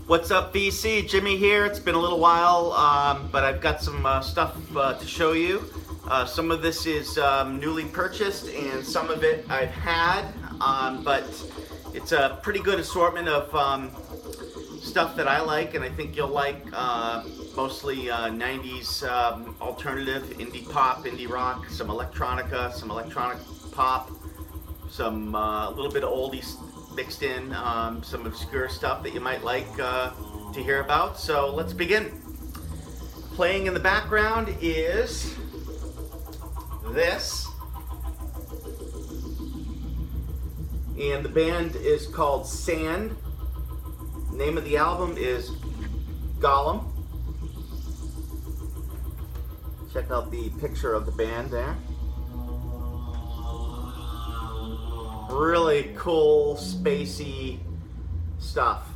What's up, VC? Jimmy here. It's been a little while, but I've got some stuff to show you. Some of this is newly purchased, and some of it I've had, but it's a pretty good assortment of stuff that I like, and I think you'll like. Mostly 90s alternative, indie pop, indie rock, some electronica, some electronic pop, some a little bit of oldies mixed in, some obscure stuff that you might like to hear about. So let's begin. Playing in the background is this, and the band is called Sand. The name of the album is Golem. Check out the picture of the band there. Really cool, spacey stuff.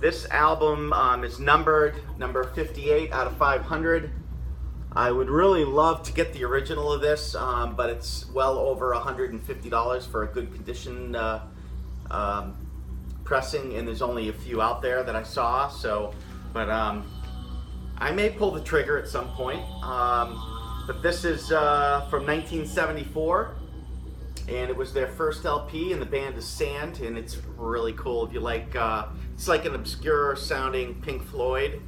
This album is numbered number 58 out of 500. I would really love to get the original of this, but it's well over $150 for a good condition pressing, and there's only a few out there that I saw. So, but I may pull the trigger at some point. But this is from 1974. And it was their first LP, and the band is Sand, and it's really cool. If you like, it's like an obscure sounding Pink Floyd,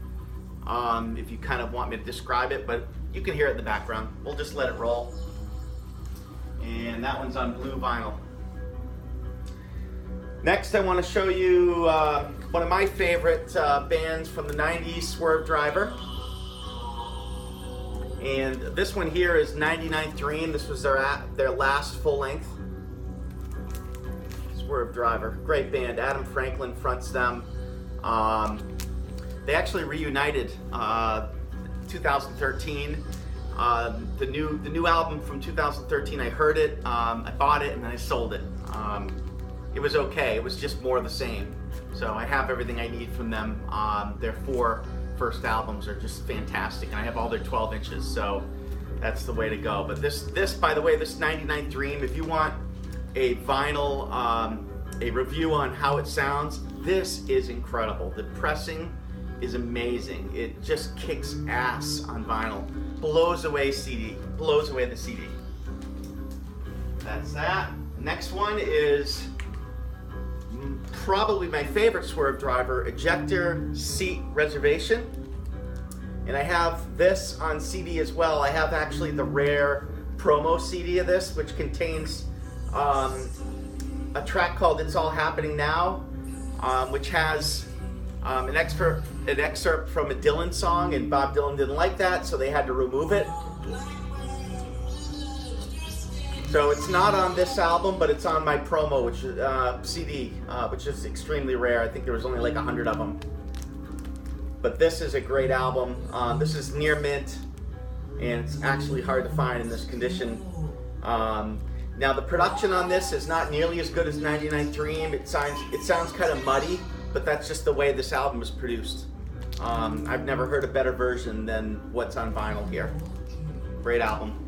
if you kind of want me to describe it, but you can hear it in the background. We'll just let it roll. And that one's on blue vinyl. Next, I want to show you one of my favorite bands from the 90s, Swervedriver. And this one here is 99th Dream. This was their last full length. Swervedriver, great band. Adam Franklin fronts them. They actually reunited 2013. The new album from 2013. I heard it, I bought it, and then I sold it. It was okay. It was just more of the same. So I have everything I need from them. Their four first albums are just fantastic, and I have all their 12 inches, so that's the way to go. But this, by the way, this 99th Dream, if you want a vinyl, a review on how it sounds, this is incredible. The pressing is amazing. It just kicks ass on vinyl. Blows away CD, blows away the CD. That's that. Next one is probably my favorite Swervedriver, Ejector Seat Reservation. And I have this on CD as well. I have actually the rare promo CD of this, which contains a track called It's All Happening Now, which has an excerpt from a Dylan song, and Bob Dylan didn't like that, so they had to remove it. So it's not on this album, but it's on my promo, which CD, which is extremely rare. I think there was only like 100 of them. But this is a great album. This is near mint, and it's actually hard to find in this condition. Now the production on this is not nearly as good as 99 Dream. It sounds kind of muddy, but that's just the way this album is produced. I've never heard a better version than what's on vinyl here. Great album.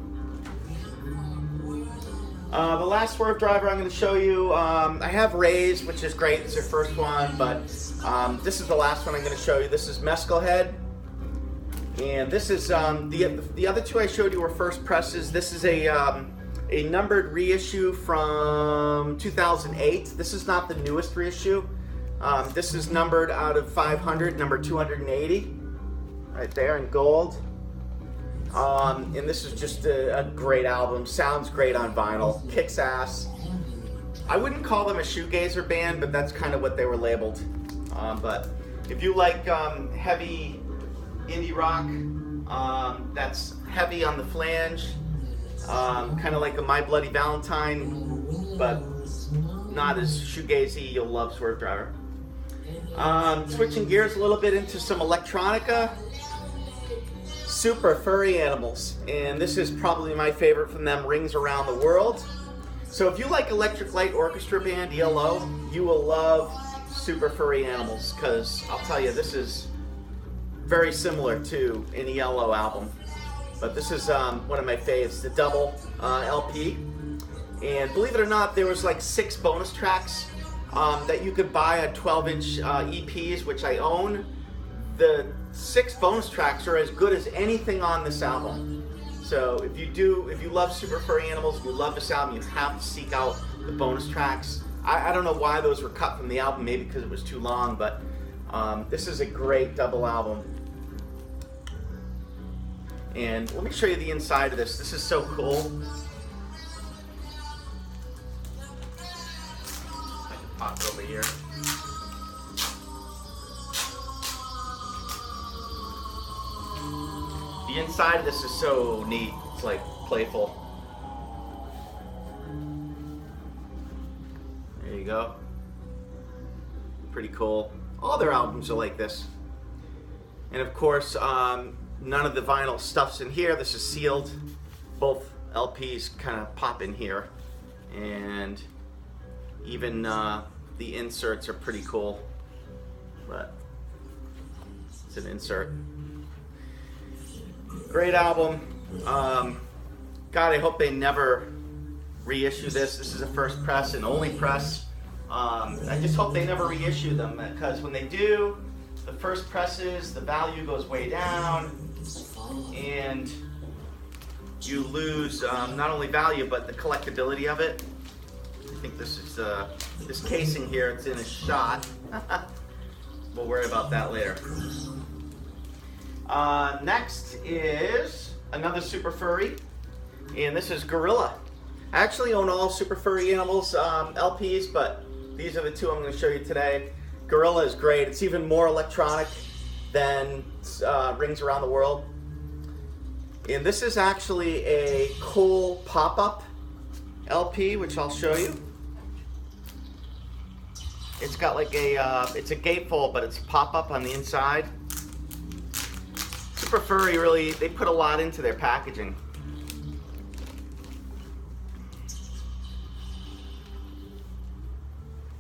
The last Swervedriver I'm going to show you, I have Raise, which is great. It's their first one, but this is the last one I'm going to show you. This is Mescal Head, and this is the other two I showed you were first presses. This is a numbered reissue from 2008. This is not the newest reissue. This is numbered out of 500, number 280, right there in gold. And this is just a great album. Sounds great on vinyl. Kicks ass. I wouldn't call them a shoegazer band, but that's kind of what they were labeled. But if you like heavy indie rock, that's heavy on the flange, kind of like a My Bloody Valentine, but not as shoegazy, you'll love Swervedriver. Switching gears a little bit into some electronica. Super Furry Animals, and this is probably my favorite from them, Rings Around the World. So if you like Electric Light Orchestra Band, ELO, you will love Super Furry Animals, because I'll tell you, this is very similar to an ELO album. But this is one of my faves, the double LP. And believe it or not, there was like 6 bonus tracks that you could buy a 12-inch EPs, which I own. The 6 bonus tracks are as good as anything on this album. So if you love super furry animals, if you love this album, you have to seek out the bonus tracks. I don't know why those were cut from the album, maybe because it was too long, but this is a great double album. And let me show you the inside of this. This is so cool. I can pop it over here. The inside of this is so neat. It's like playful. There you go. Pretty cool. All their albums are like this. And of course, none of the vinyl stuff's in here. This is sealed. Both LPs kind of pop in here. And even the inserts are pretty cool. But it's an insert. Great album. God, I hope they never reissue this. This is a first press and only press. I just hope they never reissue them, because when they do, the first presses, the value goes way down, and you lose not only value but the collectability of it. I think this is this casing here. It's in a shot. We'll worry about that later. Next is another super furry, and this is Gorilla. I actually own all super furry animals LPs, but these are the 2 I'm going to show you today. Gorilla is great. It's even more electronic than Rings Around the World. And this is actually a cool pop-up LP, which I'll show you. It's got like it's a gatefold, but it's pop-up on the inside. Super Furry, really, they put a lot into their packaging.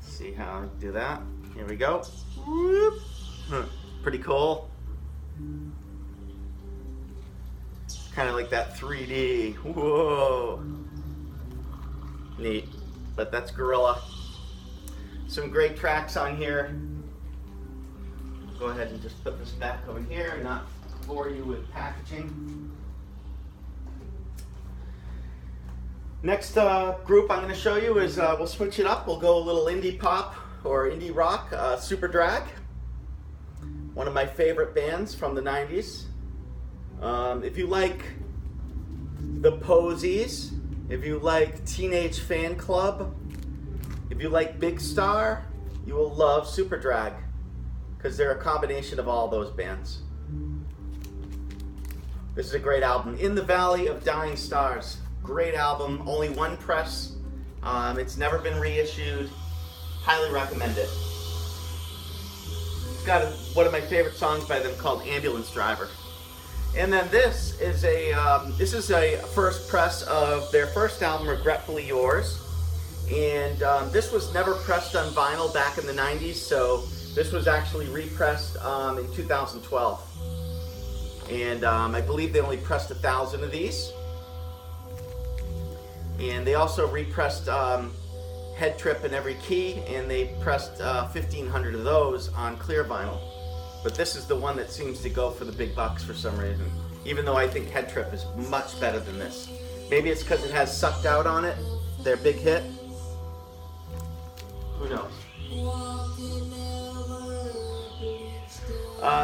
Let's see how I do that. Here we go. Whoop. Pretty cool. Kind of like that 3D. Whoa. Neat. But that's Gorilla. Some great tracks on here. Go ahead and just put this back over here and not bore you with packaging. Next group I'm going to show you is, we'll switch it up. We'll go a little indie pop or indie rock. Superdrag, one of my favorite bands from the 90s. If you like the Posies, if you like Teenage Fan Club, if you like Big Star, you will love Superdrag, because they're a combination of all those bands. This is a great album. In the Valley of Dying Stars. Great album. Only 1 press. It's never been reissued. Highly recommend it. It's got one of my favorite songs by them called Ambulance Driver. And then this is a first press of their first album, Regretfully Yours. And this was never pressed on vinyl back in the 90s, so this was actually repressed in 2012. And I believe they only pressed 1,000 of these. And they also repressed Head Trip in every key, and they pressed 1,500 of those on clear vinyl. But this is the one that seems to go for the big bucks for some reason, even though I think Head Trip is much better than this. Maybe it's because it has Sucked Out on it, their big hit. Who knows?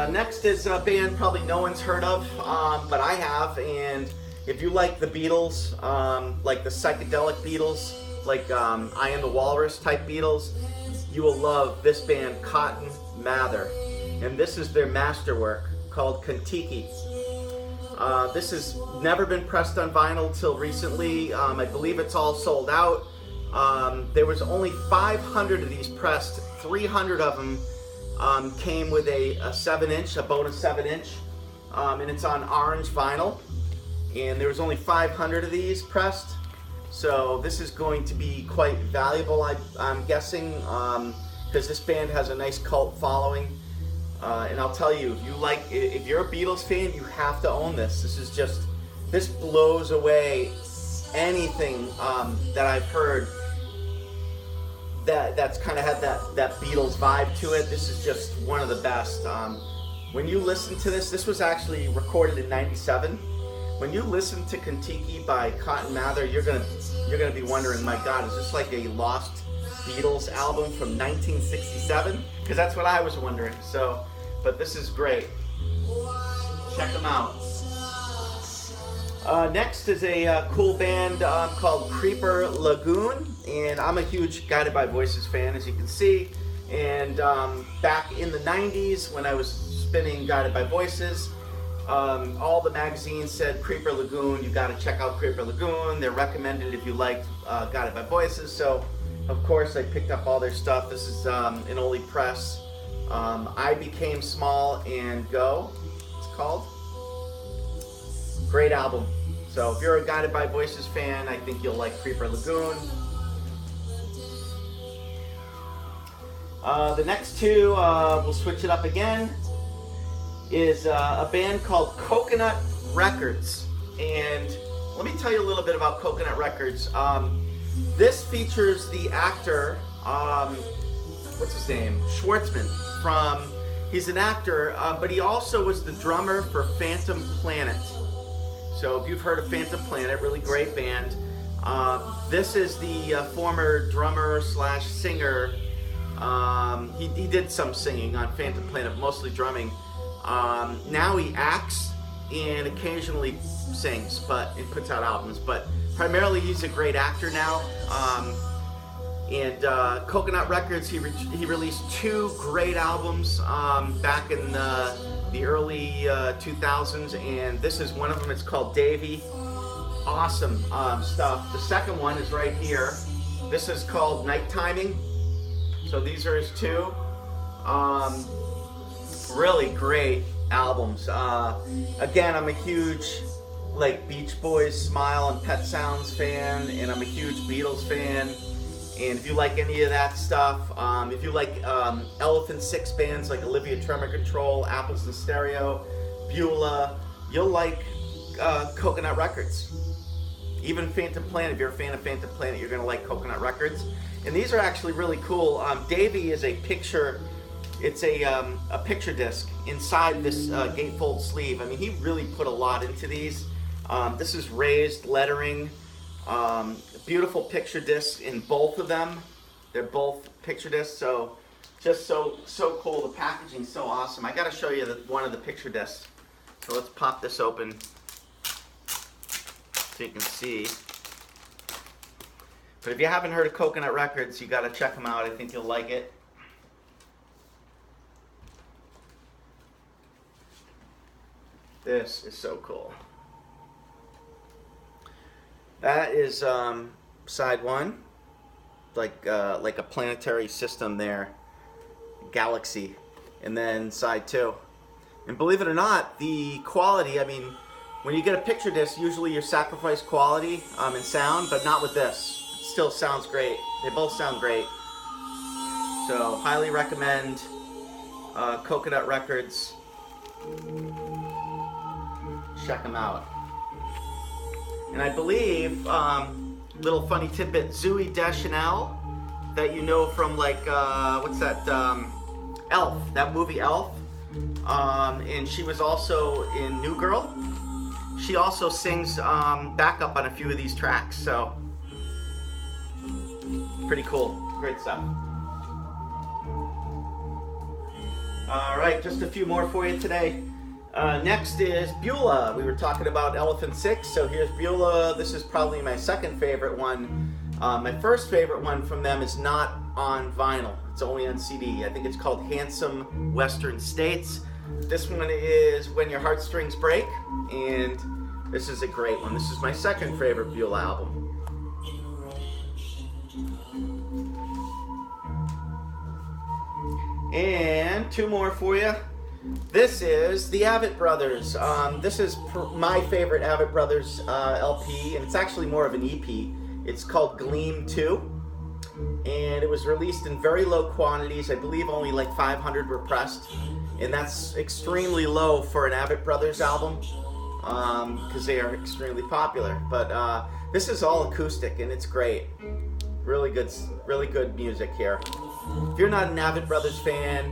Next is a band probably no one's heard of, but I have, and if you like the Beatles, like the psychedelic Beatles, like I Am the Walrus type Beatles, you will love this band, Cotton Mather. And this is their masterwork called Kon-Tiki. This has never been pressed on vinyl till recently. I believe it's all sold out. There was only 500 of these pressed. 300 of them came with a 7-inch, a bonus 7-inch, and it's on orange vinyl. And there was only 500 of these pressed. So this is going to be quite valuable, I'm guessing, because this band has a nice cult following. And I'll tell you, if you're a Beatles fan, you have to own this. This blows away anything that I've heard that's kind of had that Beatles vibe to it. This is just one of the best. When you listen to this was actually recorded in '97. When you listen to Kentucky by Cotton Mather, you're gonna be wondering, my God, is this like a lost Beatles album from 1967? Because that's what I was wondering. So, but this is great. Check them out. Next is a cool band called Creeper Lagoon, and I'm a huge Guided by Voices fan, as you can see. And back in the 90s, when I was spinning Guided by Voices, all the magazines said Creeper Lagoon, you got to check out Creeper Lagoon. They're recommended if you like Guided by Voices. So, of course, I picked up all their stuff. This is an Oli Press. I Became Small and Go, it's called. Great album. So if you're a Guided by Voices fan, I think you'll like Creeper Lagoon. The next two, we'll switch it up again, is a band called Coconut Records. And let me tell you a little bit about Coconut Records. This features the actor, what's his name? Schwartzman. He's an actor, but he also was the drummer for Phantom Planet. So if you've heard of Phantom Planet, really great band. This is the former drummer slash singer. He did some singing on Phantom Planet, mostly drumming. Now he acts and occasionally sings, and puts out albums. But primarily he's a great actor now. And Coconut Records, he released 2 great albums back in the early 2000s, and this is one of them. It's called Davy. Awesome stuff. The second one is right here. This is called Night Timing. So these are his 2. Really great albums. Again, I'm a huge Beach Boys, Smile, and Pet Sounds fan, and I'm a huge Beatles fan. And if you like any of that stuff, if you like Elephant Six bands like Olivia Tremor Control, Apples in Stereo, Beulah, you'll like Coconut Records. Even Phantom Planet, if you're a fan of Phantom Planet, you're going to like Coconut Records. And these are actually really cool. Davy is a picture, it's a picture disc inside this gatefold sleeve. I mean, he really put a lot into these. This is raised lettering. Beautiful picture discs in both of them. They're both picture discs, so just so cool. The packaging's so awesome. I gotta show you one of the picture discs. So let's pop this open so you can see. But if you haven't heard of Coconut Records, you gotta check them out. I think you'll like it. This is so cool. That is side 1, like a planetary system there, galaxy, and then side 2. And believe it or not, the quality, I mean, when you get a picture disc, usually you sacrifice quality and sound, but not with this. It still sounds great. They both sound great. So highly recommend Coconut Records. Check them out. And I believe, little funny tidbit, Zooey Deschanel, that you know from what's that, Elf, that movie Elf. And she was also in New Girl. She also sings backup on a few of these tracks, so pretty cool, great stuff. All right, just a few more for you today. Next is Beulah. We were talking about Elephant Six, so here's Beulah. This is probably my second favorite one. My first favorite one from them is not on vinyl. It's only on CD. I think it's called Handsome Western States. This one is When Your Heartstrings Break, and this is a great one. This is my second favorite Beulah album. And 2 more for you. This is the Avett Brothers. This is my favorite Avett Brothers LP, and it's actually more of an EP. It's called Gleam 2, and it was released in very low quantities. I believe only 500 were pressed, and that's extremely low for an Avett Brothers album because they are extremely popular. But this is all acoustic, and it's great. Really good music here. If you're not an Avett Brothers fan,